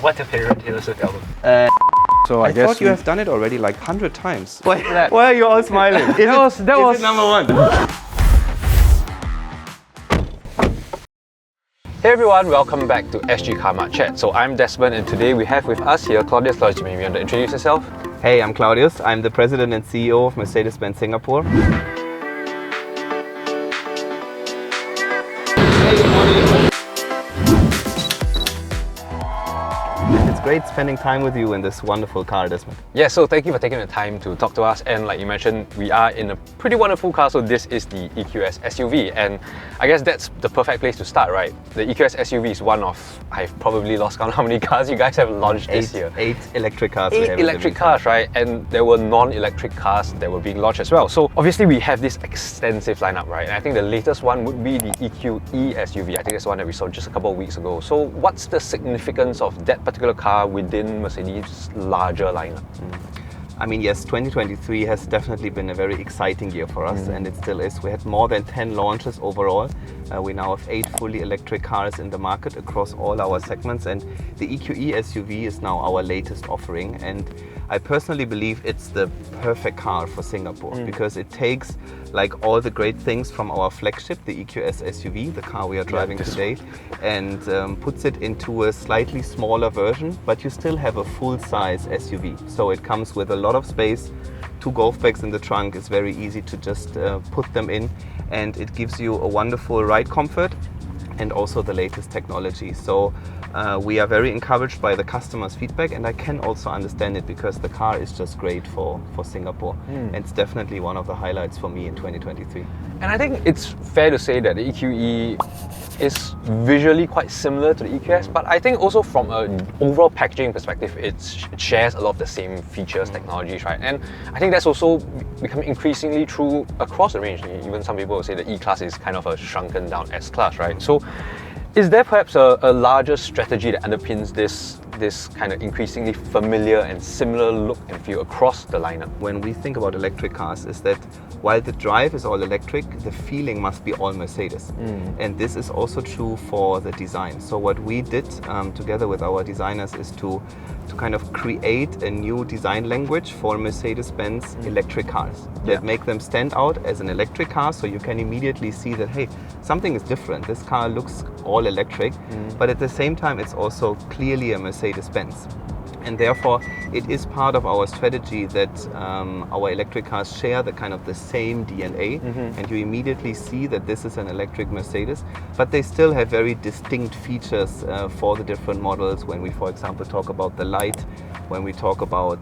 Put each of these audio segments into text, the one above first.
what's your favorite Taylor Swift album? So I thought you have done it already like 100 times. Why are you all smiling? That was number one. Hey everyone, welcome back to Sgcarmart Chat. So I'm Desmond and today we have with us here Claudius. Claudius, maybe you want to introduce yourself? Hey, I'm Claudius. I'm the president and CEO of Mercedes-Benz Singapore. It's great spending time with you in this wonderful car, Desmond. Yeah, so thank you for taking the time to talk to us, and like you mentioned, we are in a pretty wonderful car. So this is the EQS SUV, and I guess that's the perfect place to start, right? The EQS SUV is one of, I've probably lost count how many cars you guys have launched this year. 8 electric cars. 8 electric cars, right? And there were non-electric cars that were being launched as well. So obviously we have this extensive lineup, right? And I think the latest one would be the EQE SUV. I think that's one that we saw just a couple of weeks ago. So what's the significance of that particular car within Mercedes' larger lineup? I mean, yes, 2023 has definitely been a very exciting year for us, and it still is. We had more than 10 launches overall. We now have 8 fully electric cars in the market across all our segments, and the EQE SUV is now our latest offering. And I personally believe it's the perfect car for Singapore because it takes like all the great things from our flagship, the EQS SUV, the car we are driving today, and puts it into a slightly smaller version, but you still have a full-size SUV. So it comes with a lot of space, 2 golf bags in the trunk. It's very easy to just put them in, and it gives you a wonderful ride comfort and also the latest technology. So we are very encouraged by the customers' feedback, and I can also understand it because the car is just great for Singapore. And it's definitely one of the highlights for me in 2023. And I think it's fair to say that the EQE is visually quite similar to the EQS, but I think also from an overall packaging perspective, it shares a lot of the same features, technologies, right? And I think that's also becoming increasingly true across the range. Even some people will say the E-Class is kind of a shrunken down S-Class, right? So is there perhaps a larger strategy that underpins this kind of increasingly familiar and similar look and feel across the lineup? When we think about electric cars, is that while the drive is all electric, the feeling must be all Mercedes. And this is also true for the design. So what we did together with our designers is to kind of create a new design language for Mercedes-Benz electric cars that make them stand out as an electric car, so you can immediately see that, hey, something is different. This car looks all electric, but at the same time it's also clearly a Mercedes-Benz. And therefore, it is part of our strategy that our electric cars share the same DNA, and you immediately see that this is an electric Mercedes, but they still have very distinct features for the different models. When we, for example, talk about the light, when we talk about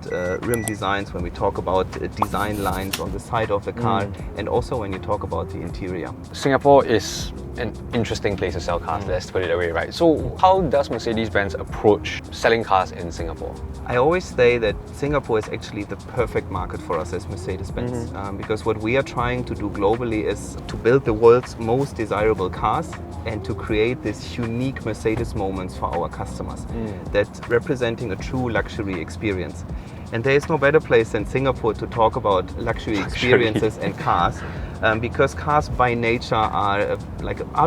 rim designs, when we talk about design lines on the side of the car, and also when you talk about the interior. Singapore is an interesting place to sell cars, let's put it that way, right? So how does Mercedes-Benz approach selling cars in Singapore? I always say that Singapore is actually the perfect market for us as Mercedes-Benz, because what we are trying to do globally is to build the world's most desirable cars and to create these unique Mercedes moments for our customers that representing a true luxury experience. And there is no better place than Singapore to talk about luxury experiences and cars, because cars by nature are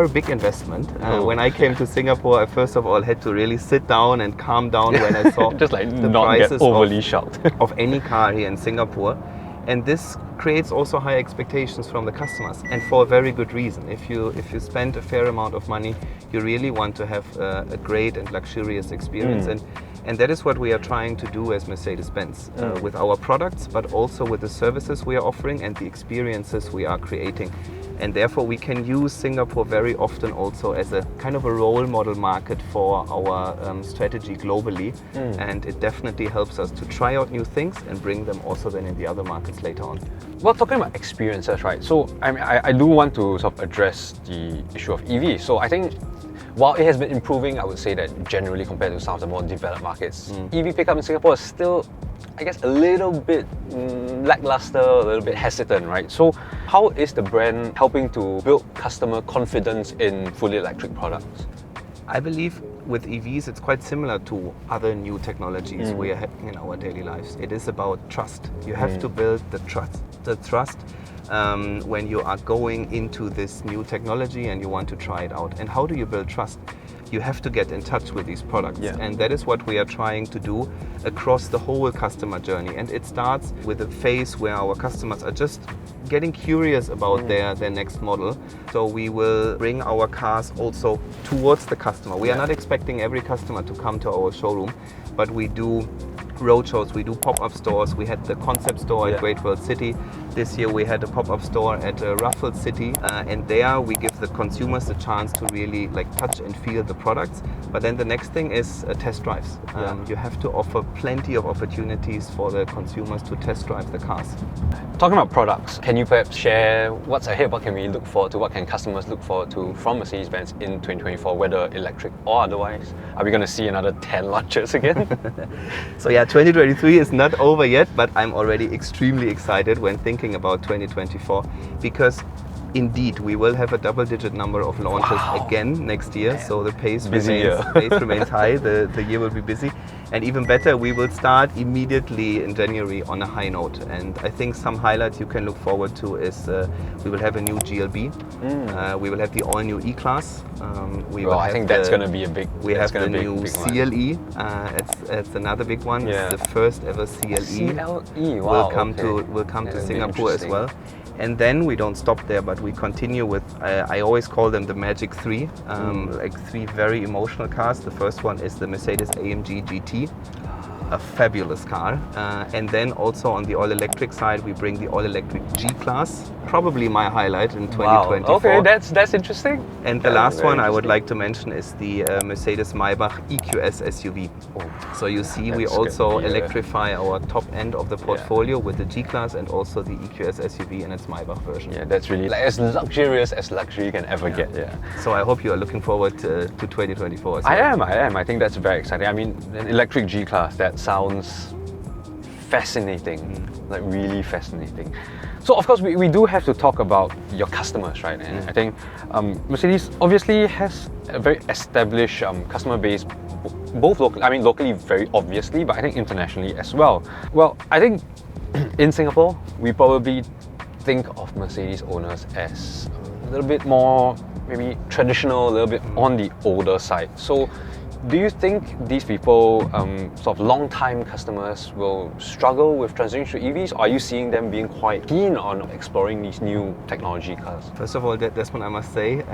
a big investment. When I came to Singapore, I first of all had to really sit down and calm down when I saw just like the not prices get overly shocked of any car here in Singapore. And this creates also high expectations from the customers, and for a very good reason. If you spend a fair amount of money, you really want to have a great and luxurious experience. And that is what we are trying to do as Mercedes-Benz with our products, but also with the services we are offering and the experiences we are creating. And therefore we can use Singapore very often also as a kind of a role model market for our strategy globally. And it definitely helps us to try out new things and bring them also then in the other markets later on. Well, talking about experiences, right? So I do want to sort of address the issue of EV. So I think while it has been improving, I would say that generally compared to some of the more developed markets, EV pickup in Singapore is still, I guess, a little bit lackluster, a little bit hesitant, right? So how is the brand helping to build customer confidence in fully electric products? I believe with EVs, it's quite similar to other new technologies we are having in our daily lives. It is about trust. You have to build the trust. The trust when you are going into this new technology and you want to try it out. And how do you build trust? you have to get in touch with these products. Yeah. And that is what we are trying to do across the whole customer journey. And it starts with a phase where our customers are just getting curious about their next model. So we will bring our cars also towards the customer. We are not expecting every customer to come to our showroom, but we do roadshows, we do pop-up stores. We had the concept store at Great World City. This year we had a pop-up store at Raffles City, and there we give the consumers the chance to really like touch and feel the products. But then the next thing is test drives. You have to offer plenty of opportunities for the consumers to test drive the cars. Talking about products, can you perhaps share what's ahead? What can we look forward to? What can customers look forward to from Mercedes-Benz in 2024, whether electric or otherwise? Are we going to see another 10 launches again? So yeah, 2023 is not over yet, but I'm already extremely excited when thinking about 2024, because indeed we will have a double-digit number of launches again next year. So the pace remains high, the year will be busy. And even better, we will start immediately in January on a high note. And I think some highlights you can look forward to is we will have a new GLB, we will have the all-new E-Class. I think that's going to be a big one. We have the new CLE, it's another big one. It's the first ever CLE. CLE, wow. Will come to Singapore as well. And then we don't stop there, but we continue with, I always call them the Magic 3, like 3 very emotional cars. The first one is the Mercedes-AMG GT, a fabulous car. And then also on the all-electric side, we bring the all-electric G-Class, probably my highlight in 2024. Wow. Okay, that's interesting. And the last one I would like to mention is the Mercedes-Maybach EQS SUV. So you see, we also electrify our top end of the portfolio with the G-Class and also the EQS SUV in its Maybach version. Yeah, that's really like, as luxurious as luxury can ever get. Yeah. So I hope you are looking forward to 2024 as well. I am. I think that's very exciting. I mean, an electric G-Class, that sounds fascinating, like really fascinating. So of course we do have to talk about your customers, right? And I think Mercedes obviously has a very established customer base, both locally very obviously, but I think internationally as well. Well, I think in Singapore we probably think of Mercedes owners as a little bit more maybe traditional, a little bit on the older side. So do you think these people, sort of long-time customers, will struggle with transitioning to EVs? Or are you seeing them being quite keen on exploring these new technology cars? First of all, Desmond, I must say,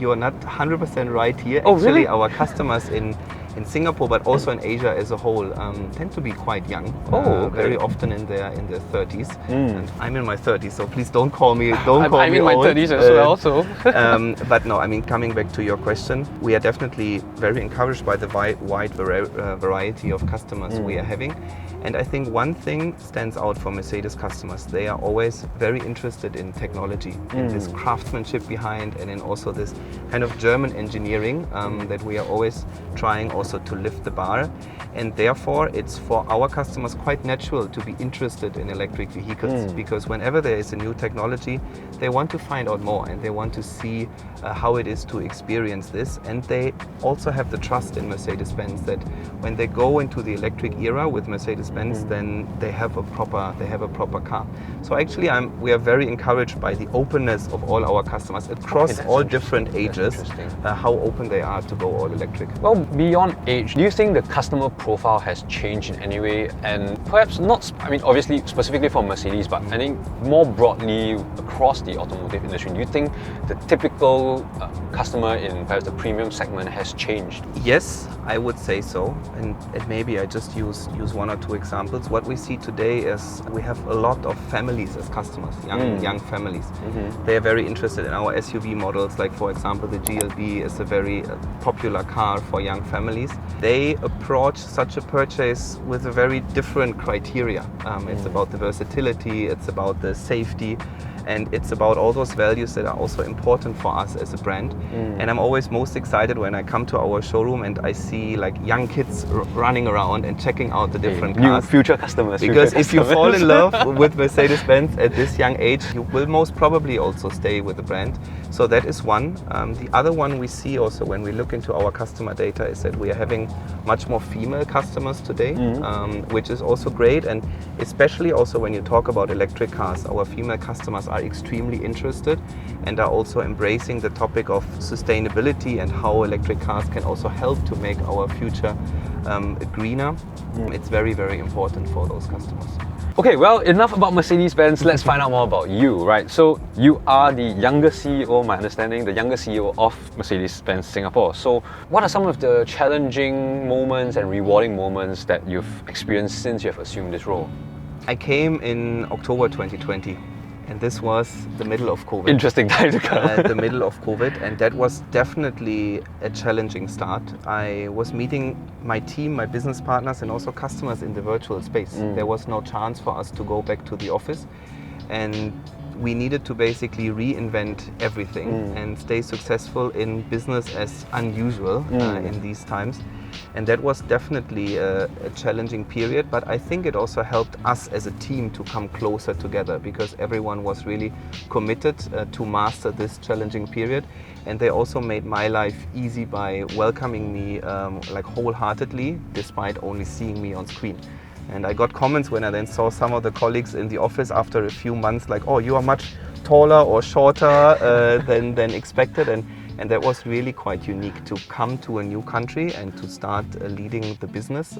you are not 100% right here. Oh, actually, really? Our customers in Singapore, but also in Asia as a whole, tend to be quite young. Very often in their 30s. And I'm in my 30s, so please don't call me old. I'm in my 30s as well, so. But no, I mean, coming back to your question, we are definitely very encouraged by the wide variety of customers we are having. And I think one thing stands out for Mercedes customers. They are always very interested in technology, in this craftsmanship behind, and in also this kind of German engineering that we are always trying also to lift the bar. And therefore, it's for our customers quite natural to be interested in electric vehicles, because whenever there is a new technology, they want to find out more and they want to see how it is to experience this. And they also have the trust in Mercedes-Benz that when they go into the electric era with Mercedes-Benz, then they have a proper car. So actually, we are very encouraged by the openness of all our customers across all different ages, how open they are to go all electric. Well, beyond age, do you think the customer profile has changed in any way? And perhaps not, I mean, obviously specifically for Mercedes, but I think more broadly across the automotive industry, do you think the typical customer in perhaps the premium segment has changed? Yes, I would say so. And maybe I just use one or two examples. What we see today is we have a lot of families as customers, young families. They are very interested in our SUV models, like for example the GLB is a very popular car for young families. They approach such a purchase with a very different criteria. It's about the versatility, it's about the safety, and it's about all those values that are also important for us as a brand. And I'm always most excited when I come to our showroom and I see like young kids running around and checking out the different cars. New future customers. Because if you fall in love with Mercedes-Benz at this young age, you will most probably also stay with the brand. So that is one. The other one we see also when we look into our customer data is that we are having much more female customers today, which is also great. And especially also when you talk about electric cars, our female customers are are extremely interested and are also embracing the topic of sustainability and how electric cars can also help to make our future greener. It's very, very important for those customers. Okay, well, enough about Mercedes-Benz. Let's find out more about you, right? So you are the younger CEO, my understanding, the younger CEO of Mercedes-Benz Singapore. So what are some of the challenging moments and rewarding moments that you've experienced since you have assumed this role? I came in October 2020. And this was the middle of COVID. Interesting time to come. The middle of COVID, and that was definitely a challenging start. I was meeting my team, my business partners, and also customers in the virtual space. There was no chance for us to go back to the office, and we needed to basically reinvent everything and stay successful in business as unusual in these times. And that was definitely a challenging period, but I think it also helped us as a team to come closer together because everyone was really committed to master this challenging period. And they also made my life easy by welcoming me like wholeheartedly, despite only seeing me on screen. And I got comments when I then saw some of the colleagues in the office after a few months like, oh, you are much taller or shorter than expected. And that was really quite unique to come to a new country and to start leading the business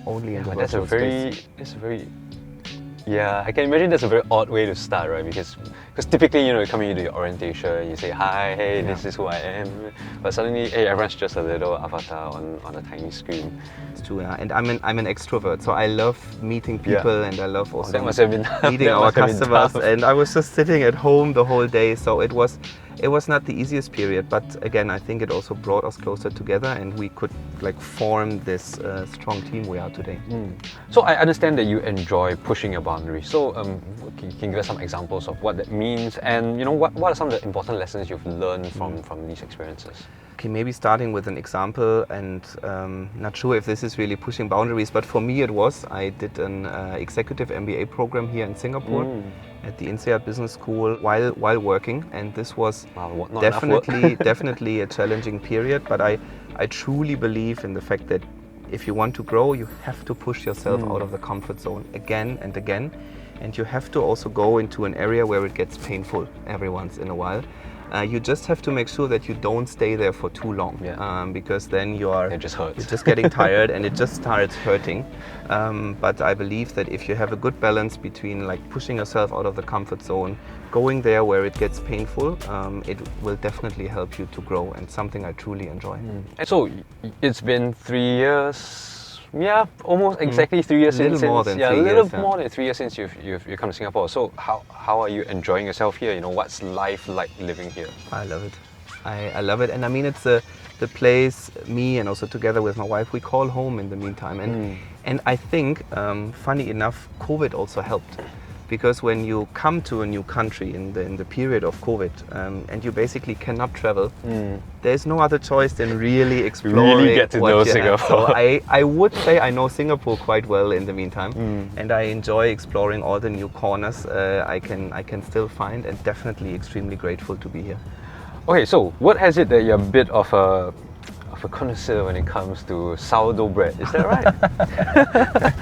only in the virtual space. Yeah, I can imagine that's a very odd way to start, right? Because typically, you know, you come into your orientation, you say, hi, hey, this is who I am. But suddenly, hey, everyone's just a little avatar on a tiny screen. It's true, yeah. And I'm an extrovert, so I love meeting people and I love also meeting our customers. And I was just sitting at home the whole day, so it was not the easiest period, but again, I think it also brought us closer together and we could like form this strong team we are today. So I understand that you enjoy pushing your boundaries. So can you give us some examples of what that means, and you know what are some of the important lessons you've learned from these experiences? Okay, maybe starting with an example, and not sure if this is really pushing boundaries, but for me it was. I did an executive MBA program here in Singapore at the INSEAD Business School while working, and this was definitely a challenging period, but I truly believe in the fact that if you want to grow, you have to push yourself out of the comfort zone again and again, and you have to also go into an area where it gets painful every once in a while. You just have to make sure that you don't stay there for too long, because then it just hurts. You're just getting tired and it just starts hurting. But I believe that if you have a good balance between like pushing yourself out of the comfort zone, going there where it gets painful, it will definitely help you to grow, and something I truly enjoy. And so it's been 3 years. Yeah, almost exactly 3 years since. More than 3 years since you've come to Singapore. So how are you enjoying yourself here? You know, what's life like living here? I love it. I love it, and I mean it's the place me and also together with my wife we call home in the meantime. And I think funny enough, COVID also helped. Because when you come to a new country in the period of COVID and you basically cannot travel, there's no other choice than really exploring. Really get to know Singapore. So I would say I know Singapore quite well in the meantime, and I enjoy exploring all the new corners I can still find, and definitely extremely grateful to be here. Okay, so what has it that you're a bit of a connoisseur when it comes to sourdough bread? Is that right?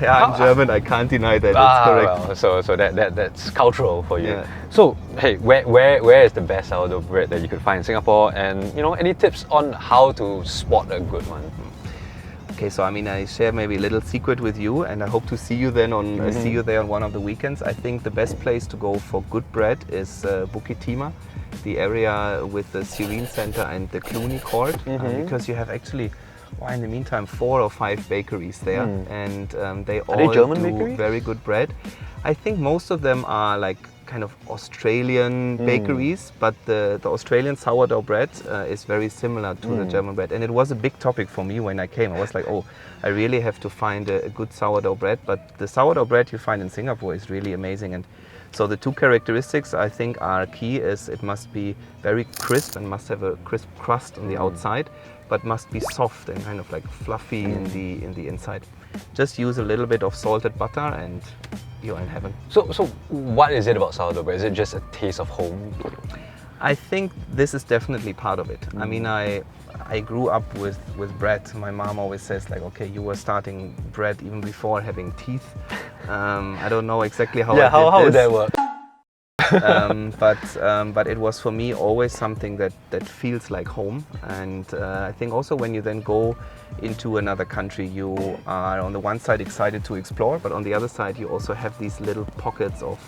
Yeah, I'm German. I can't deny that. That's correct. Well, so that's cultural for you. Yeah. So hey, where is the best sourdough bread that you could find in Singapore? And you know, any tips on how to spot a good one? Okay, so I mean, I share maybe a little secret with you, and I hope to see you then see you there on one of the weekends. I think the best place to go for good bread is Bukit Timah, the area with the Serene Center and the Clooney Court, because you have actually, in the meantime, 4 or 5 bakeries there, and they all do very good bread. I think most of them are like kind of Australian bakeries, but the Australian sourdough bread is very similar to the German bread. And it was a big topic for me when I came. I was like, oh, I really have to find a good sourdough bread. But the sourdough bread you find in Singapore is really amazing. And so the 2 characteristics I think are key is it must be very crisp and must have a crisp crust on the outside, but must be soft and kind of like fluffy in the inside. Just use a little bit of salted butter and you're in heaven. So what is it about sourdough bread? Is it just a taste of home? I think this is definitely part of it. I mean, I grew up with bread. My mom always says like, okay, you were starting bread even before having teeth. I don't know exactly how. Yeah, how would that work? But it was for me always something that feels like home. And I think also when you then go into another country, you are on the one side excited to explore, but on the other side you also have these little pockets of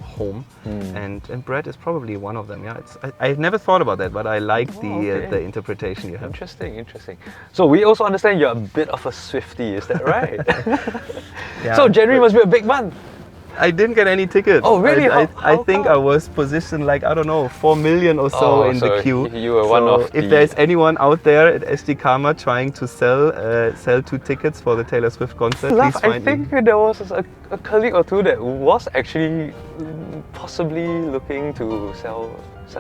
home, and bread is probably one of them. Yeah, I've never thought about that, but I like the interpretation you have. Interesting. So we also understand you're a bit of a Swiftie, is that right? Yeah. So January must be a big month. I didn't get any tickets. Oh really? I think I was positioned like, I don't know, 4 million or so in the queue. You were one of if there's anyone out there at Sgcarmart trying to sell 2 tickets for the Taylor Swift concert, please find me. I think there was a colleague or two that was actually possibly looking to sell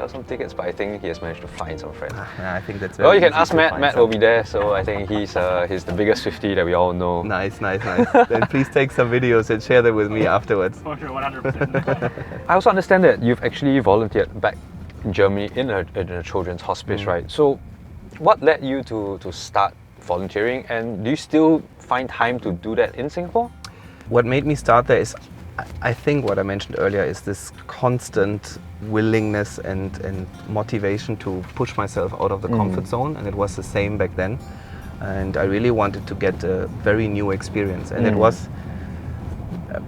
some tickets, but I think he has managed to find some friends. I think that's very Well, you can easy ask to Matt. find Matt some. will be there, so I think he's the biggest Swiftie that we all know. Nice. Then please take some videos and share them with me afterwards. For sure, 100%. I also understand that you've actually volunteered back in Germany in a children's hospice, right? So what led you to start volunteering, and do you still find time to do that in Singapore? What made me start there is, I think what I mentioned earlier is this constant willingness and motivation to push myself out of the comfort zone, and it was the same back then. And I really wanted to get a very new experience, and it was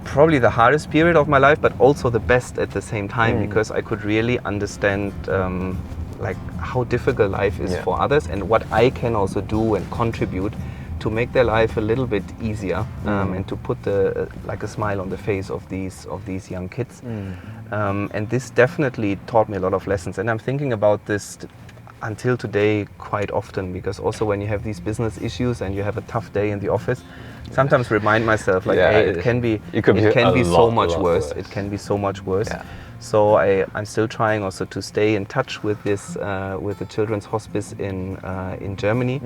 probably the hardest period of my life, but also the best at the same time, because I could really understand like how difficult life is for others, and what I can also do and contribute to make their life a little bit easier, and to put like a smile on the face of these young kids. And this definitely taught me a lot of lessons, and I'm thinking about this until today quite often, because also when you have these business issues and you have a tough day in the office, sometimes remind myself like, hey, it can be so much worse. It can be so much worse. Yeah. So I'm still trying also to stay in touch with this with the children's hospice in Germany,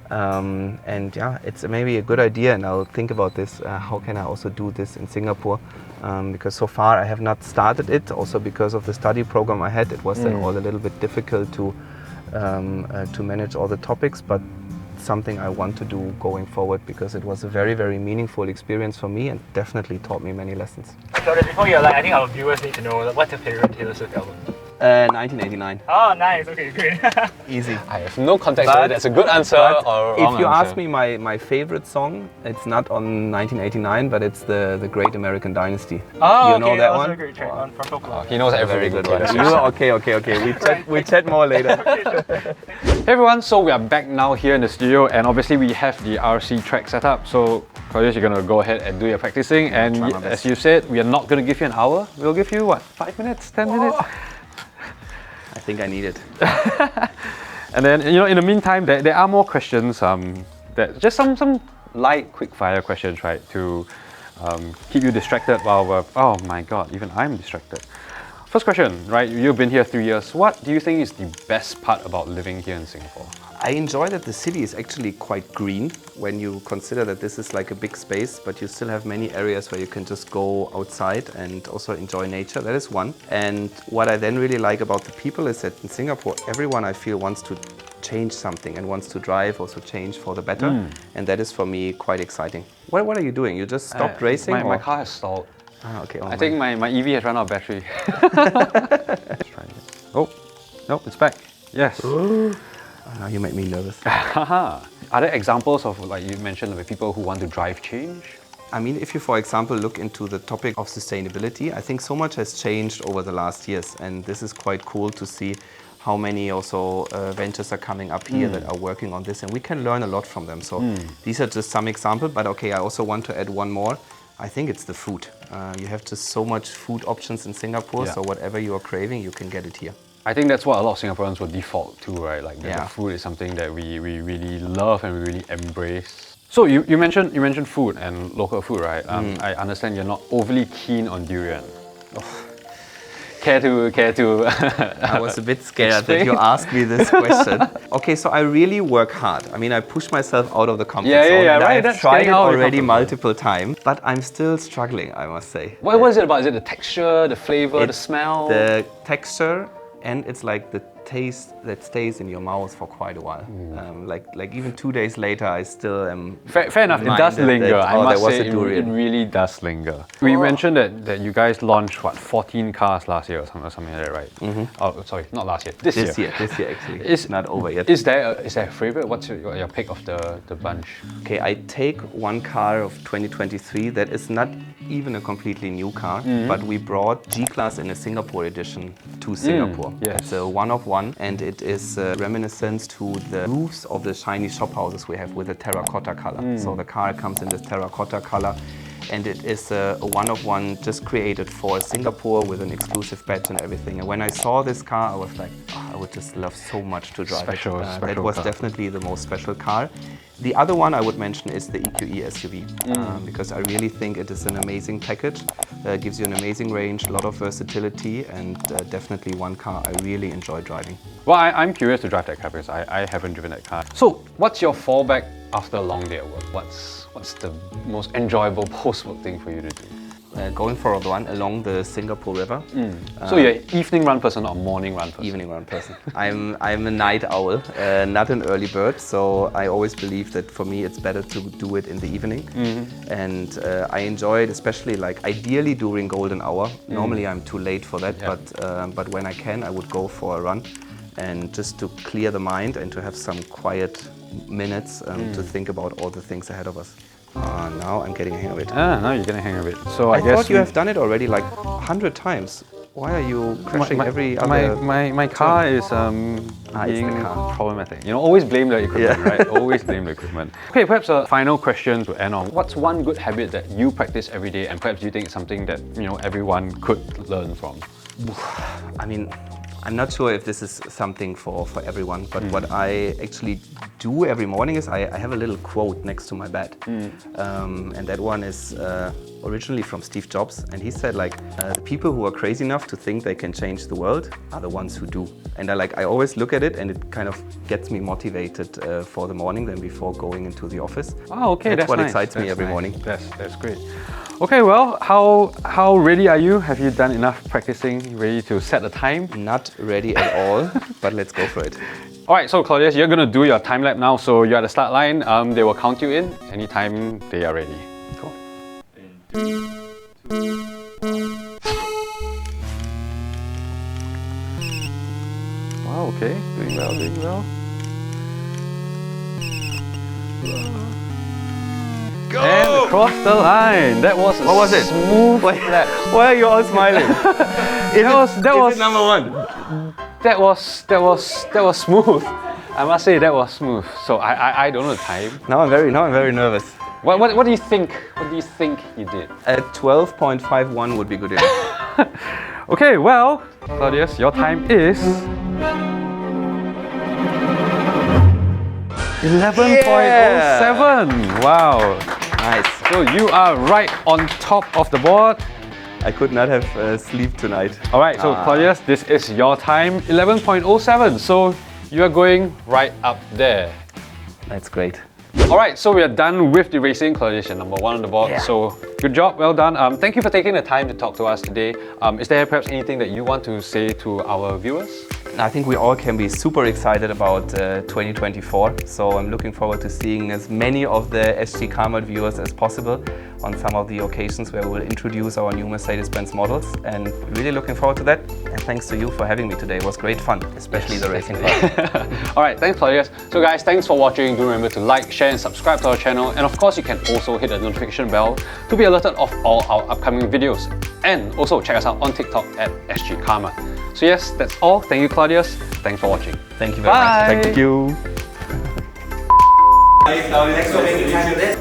and yeah, it's maybe a good idea, and I'll think about this. How can I also do this in Singapore? Because so far I have not started it. Also because of the study program I had, it was then all a little bit difficult to manage all the topics, but something I want to do going forward, because it was a very, very meaningful experience for me and definitely taught me many lessons. So before you're like, I think our viewers need to know, what's your favorite Taylor Swift album? 1989. Oh, nice. Okay, great. Easy. I have no context whether that's a good answer or wrong if you answer. ask me my favorite song, it's not on 1989, but it's the Great American Dynasty. Oh, you know okay, that also one? a great track on from Folklore. He knows every Very good one. Taylor Swift. Okay. We chat more later. Hey everyone, so we are back now here in the studio, and obviously we have the RC track set up. So Claudius, you're gonna go ahead and do your practicing, and Try my best. as you said, we are not gonna give you an hour. We'll give you what, 5 minutes, 10 minutes? I think I need it. And then, you know, in the meantime, there are more questions. That just some light, quick fire questions, right, to keep you distracted while we're. Oh my God, even I'm distracted. First question, right? You've been here 3 years. What do you think is the best part about living here in Singapore? I enjoy that the city is actually quite green when you consider that this is like a big space, but you still have many areas where you can just go outside and also enjoy nature. That is one. And what I then really like about the people is that in Singapore, everyone I feel wants to change something and wants to drive, also change for the better. And that is for me quite exciting. What are you doing? You just stopped racing? My car has stalled. Ah, okay. I think my EV has run out of battery. Let's try it. Oh, no, it's back. Yes. Now you make me nervous. Are there examples of, like you mentioned, of people who want to drive change? I mean, if you, for example, look into the topic of sustainability, I think so much has changed over the last years, and this is quite cool to see how many also ventures are coming up here that are working on this, and we can learn a lot from them. So these are just some examples, but okay, I also want to add one more. I think it's the food. You have just so much food options in Singapore, so whatever you are craving, you can get it here. I think that's what a lot of Singaporeans will default to, right? Like the food is something that we really love and we really embrace. So you mentioned food and local food, right? I understand you're not overly keen on durian. Care to I was a bit scared that you asked me this question. Okay, so I really work hard. I mean, I push myself out of the comfort zone. Yeah, right. I've That's tried getting it out of the already comfort zone. multiple times, but I'm still struggling, I must say. What was it about? Is it the texture, the flavor, the smell? The texture, and it's like the taste that stays in your mouth for quite a while. Like even 2 days later, I still am. Fair enough, it does linger. I must there was say, a durian. it really does linger. We mentioned that you guys launched, what, 14 cars last year or something like that, right? Oh, sorry, not last year, this year. This year actually. It's not over yet. Is there a favorite? What's your pick of the bunch? Okay, I take one car of 2023 that is not even a completely new car, but we brought G-Class in a Singapore edition to Singapore. Yes. It's a one-of-one, and it is reminiscent to the roofs of the shiny shop houses we have with a terracotta color. So the car comes in this terracotta color, and it is a one-of-one just created for Singapore with an exclusive badge and everything. And when I saw this car, I was like, oh, I would just love so much to drive Special That was car. definitely the most special car. The other one I would mention is the EQE SUV, because I really think it is an amazing package. Gives you an amazing range, a lot of versatility, and definitely one car I really enjoy driving. Well, I'm curious to drive that car because I haven't driven that car. So, what's your fallback after a long day at work? What's the most enjoyable post-work thing for you to do? Going for a run along the Singapore River. So you're an evening run person or morning run person? Evening run person. I'm a night owl, not an early bird, so I always believe that for me it's better to do it in the evening. And I enjoy it, especially like ideally during golden hour. Normally I'm too late for that, but when I can, I would go for a run, and just to clear the mind and to have some quiet minutes to think about all the things ahead of us. Now I'm getting a hang of it. Now you're getting a hang of it. So I guess thought you have done it already like 100 times. Why are you crashing every other... My car is being problematic. You know, always blame the equipment, right? Always blame the equipment. Okay, perhaps a final question to end on. What's one good habit that you practice every day, and perhaps you think it's something that everyone could learn from? I mean, I'm not sure if this is something for everyone, but what I actually do every morning is I have a little quote next to my bed. And that one is originally from Steve Jobs, and he said like, the people who are crazy enough to think they can change the world are the ones who do. And I always look at it, and it kind of gets me motivated for the morning than before going into the office. Oh, okay, that's what nice. excites me every morning. That's great. Okay, well, how ready are you? Have you done enough practicing, ready to set the time? Not ready at all, but let's go for it. All right, so Claudius, you're gonna do your time lap now. So you're at the start line. They will count you in anytime they are ready. Cool. Wow, okay, doing well, doing well. Go! And across the line. That was a What was it? smooth lap. Why are you all smiling? That was number one. That was smooth. I must say that was smooth. So I don't know the time. Now I'm very nervous. What do you think? What do you think you did? At 12.51 would be good enough. Okay, well, Claudius, your time is 11.07. Wow. Nice. So you are right on top of the board. I could not have sleep tonight. All right, so Claudius, this is your time, 11.07. So you are going right up there. That's great. All right, so we are done with the racing. Claudius, you're number one on the board. Yeah. So good job, well done. Thank you for taking the time to talk to us today. Is there perhaps anything that you want to say to our viewers? I think we all can be super excited about 2024. So I'm looking forward to seeing as many of the Sgcarmart viewers as possible on some of the occasions where we will introduce our new Mercedes-Benz models, and really looking forward to that. And thanks to you for having me today. It was great fun, especially the racing part. All right, thanks Claudius. So guys, thanks for watching. Do remember to like, share and subscribe to our channel. And of course, you can also hit the notification bell to be alerted of all our upcoming videos. And also check us out on TikTok at Sgcarmart. So yes, that's all. Thank you, Claudius. Thanks for watching. Thank you very much. Thank you. Thanks for making time for this.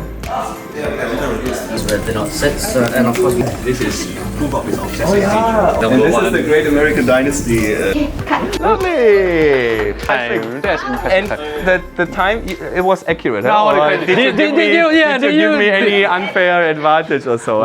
These were the not sits, and of course This is proof of his obsessive Number one. is the Great American Dynasty. Lovely! Time. That's And impressive. the time, it was accurate. No, huh? Or did you give me any unfair advantage or so?